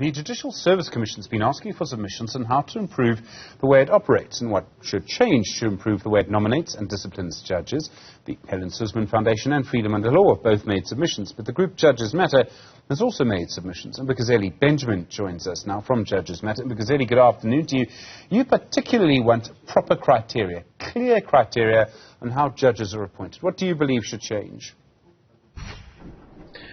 The Judicial Service Commission has been asking for submissions on how to improve the way it operates and what should change to improve the way it nominates and disciplines judges. The Helen Suzman Foundation and Freedom Under Law have both made submissions, but the group Judges Matter has also made submissions. Mbekezeli Benjamin joins us now from Judges Matter. Mbekezeli, good afternoon to you. You particularly want proper criteria, clear criteria on how judges are appointed. What do you believe should change?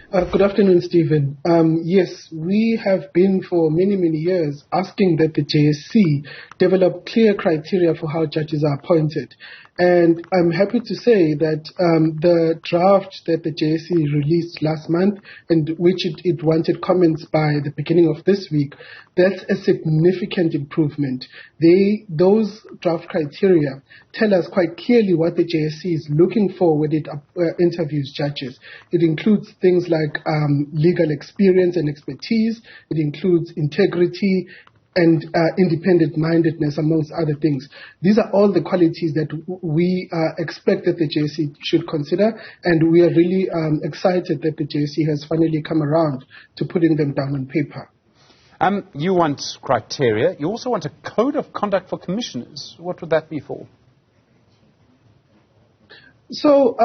Good afternoon, Stephen. Yes, we have been for many, many years asking that the JSC develop clear criteria for how judges are appointed. And I'm happy to say that the draft that the JSC released last month, and which it wanted comments by the beginning of this week, that's a significant improvement. Those draft criteria tell us quite clearly what the JSC is looking for when it interviews judges. It includes things like legal experience and expertise. It includes integrity and independent-mindedness, amongst other things. These are all the qualities that we expect that the JSC should consider, and we are really excited that the JSC has finally come around to putting them down on paper. You want criteria. You also want a code of conduct for commissioners. What would that be for? So,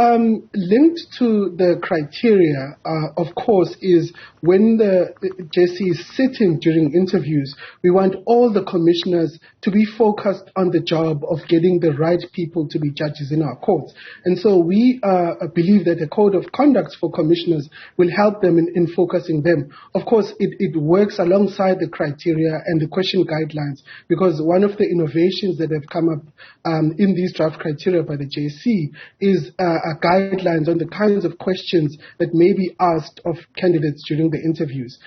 linked to the criteria, of course, is when the JSC is sitting during interviews, we want all the commissioners to be focused on the job of getting the right people to be judges in our courts. And so we believe that a code of conduct for commissioners will help them in focusing them. Of course, it works alongside the criteria and the question guidelines, because one of the innovations that have come up in these draft criteria by the JSC is guidelines on the kinds of questions that may be asked of candidates during the interviews.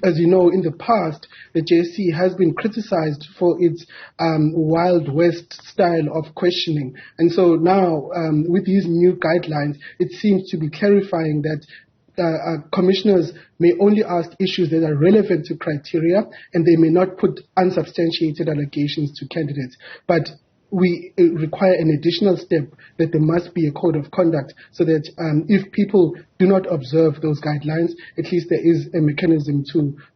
As you know, in the past, the JSC has been criticized for its Wild West style of questioning. And so now, with these new guidelines, it seems to be clarifying that commissioners may only ask issues that are relevant to criteria, and they may not put unsubstantiated allegations to candidates. But we require an additional step that there must be a code of conduct so that if people do not observe those guidelines, at least there is a mechanism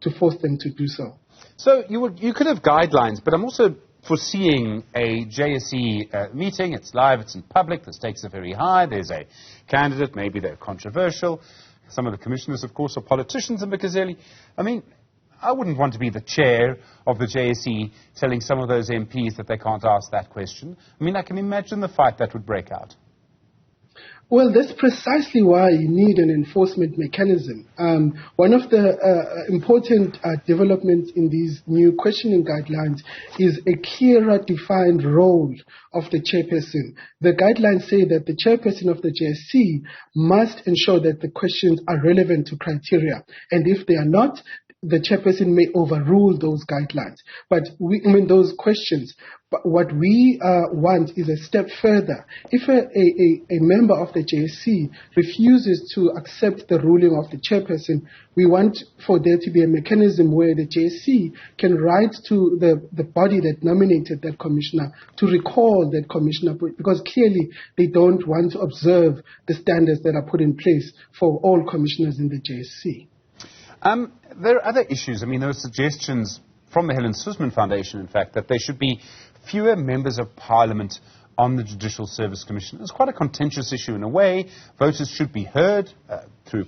to force them to do so. So you could have guidelines, but I'm also foreseeing a JSC meeting. It's live, it's in public, the stakes are very high, there's a candidate, maybe they're controversial. Some of the commissioners, of course, are politicians in Mbekezeli. I mean, I wouldn't want to be the chair of the JSC telling some of those MPs that they can't ask that question. I mean, I can imagine the fight that would break out. Well, that's precisely why you need an enforcement mechanism. One of the important developments in these new questioning guidelines is a clearer defined role of the chairperson. The guidelines say that the chairperson of the JSC must ensure that the questions are relevant to criteria. And if they are not, the chairperson may overrule those guidelines. But those questions. But what we want is a step further. If a member of the JSC refuses to accept the ruling of the chairperson, we want for there to be a mechanism where the JSC can write to the body that nominated that commissioner to recall that commissioner, because clearly they don't want to observe the standards that are put in place for all commissioners in the JSC. There are other issues. I mean, there were suggestions from the Helen Suzman Foundation, in fact, that there should be fewer members of parliament on the Judicial Service Commission. It's quite a contentious issue in a way. Voters should be heard through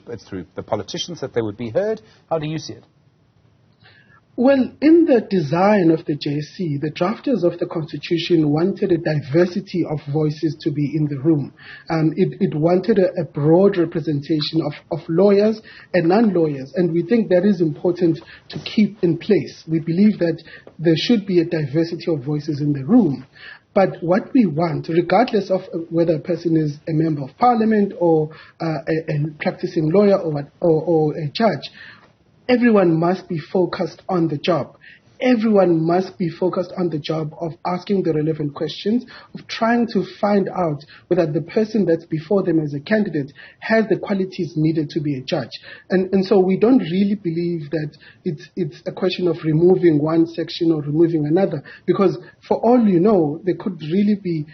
the politicians, that they would be heard. How do you see it? Well, in the design of the JSC, the drafters of the Constitution wanted a diversity of voices to be in the room. It wanted a broad representation of lawyers and non-lawyers, and we think that is important to keep in place. We believe that there should be a diversity of voices in the room. But what we want, regardless of whether a person is a member of parliament or a practicing lawyer or a judge, everyone must be focused on the job. Everyone must be focused on the job of asking the relevant questions, of trying to find out whether the person that's before them as a candidate has the qualities needed to be a judge. And so we don't really believe that it's a question of removing one section or removing another, because for all you know, there could really be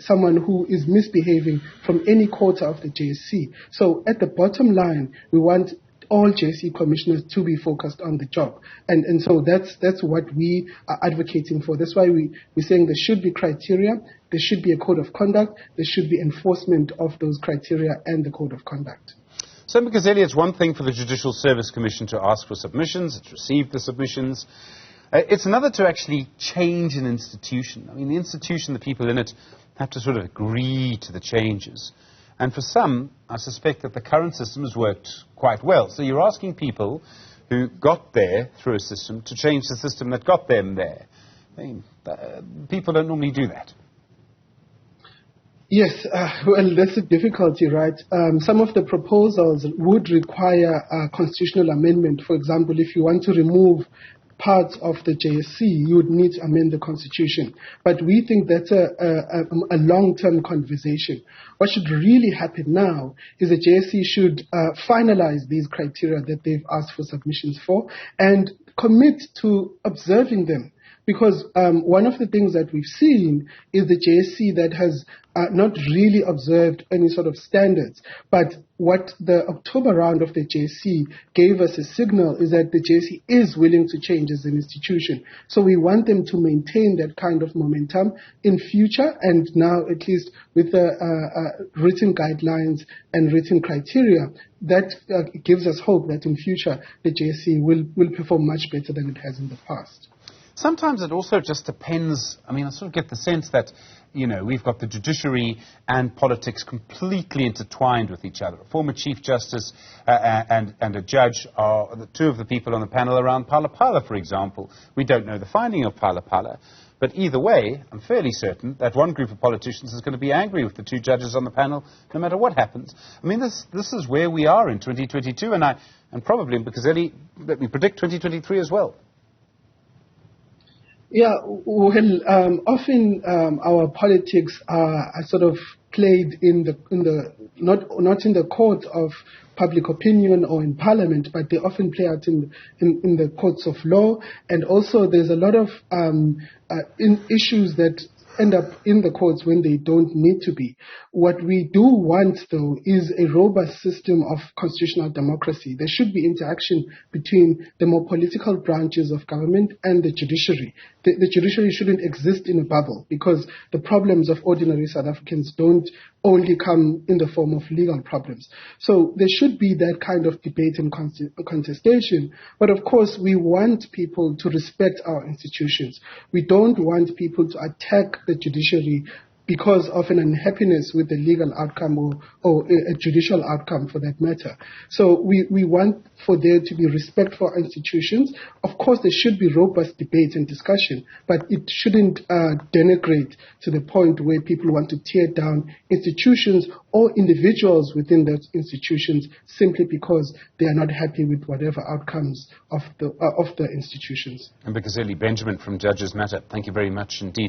someone who is misbehaving from any quarter of the JSC. So at the bottom line, we want all JSC commissioners to be focused on the job. And so that's what we are advocating for. That's why we're saying there should be criteria, there should be a code of conduct, there should be enforcement of those criteria and the code of conduct. So, Mbekezeli, it's one thing for the Judicial Service Commission to ask for submissions, it's received the submissions. It's another to actually change an institution. I mean, the institution, the people in it, have to sort of agree to the changes. And for some, I suspect that the current system has worked quite well. So you're asking people who got there through a system to change the system that got them there. I mean, people don't normally do that. Yes, well, that's a difficulty, right? Some of the proposals would require a constitutional amendment. For example, if you want to remove parts of the JSC, you would need to amend the constitution. But we think that's a long-term conversation. What should really happen now is the JSC should finalize these criteria that they've asked for submissions for and commit to observing them. Because one of the things that we've seen is the JSC that has not really observed any sort of standards. But what the October round of the JSC gave us a signal is that the JSC is willing to change as an institution. So we want them to maintain that kind of momentum in future, and now at least with the written guidelines and written criteria, that gives us hope that in future the JSC will perform much better than it has in the past. Sometimes it also just depends. I mean, I sort of get the sense that, you know, we've got the judiciary and politics completely intertwined with each other. A former Chief Justice and a judge are the two of the people on the panel around Phala Phala, for example. We don't know the finding of Phala Phala. But either way, I'm fairly certain that one group of politicians is going to be angry with the two judges on the panel, no matter what happens. I mean, this is where we are in 2022, and probably, Mbekezeli, let me predict 2023 as well. Yeah, well, often our politics are sort of played in the not in the court of public opinion or in parliament, but they often play out in the courts of law, and also there's a lot of issues that end up in the courts when they don't need to be. What we do want, though, is a robust system of constitutional democracy. There should be interaction between the more political branches of government and the judiciary. The judiciary shouldn't exist in a bubble, because the problems of ordinary South Africans don't only come in the form of legal problems. So there should be that kind of debate and contestation. But of course, we want people to respect our institutions. We don't want people to attack the judiciary because of an unhappiness with the legal outcome or a judicial outcome for that matter. So we want for there to be respect for our institutions. Of course, there should be robust debate and discussion, but it shouldn't denigrate to the point where people want to tear down institutions or individuals within those institutions simply because they are not happy with whatever outcomes of the institutions. Mbekezeli Benjamin from Judges Matter, thank you very much indeed.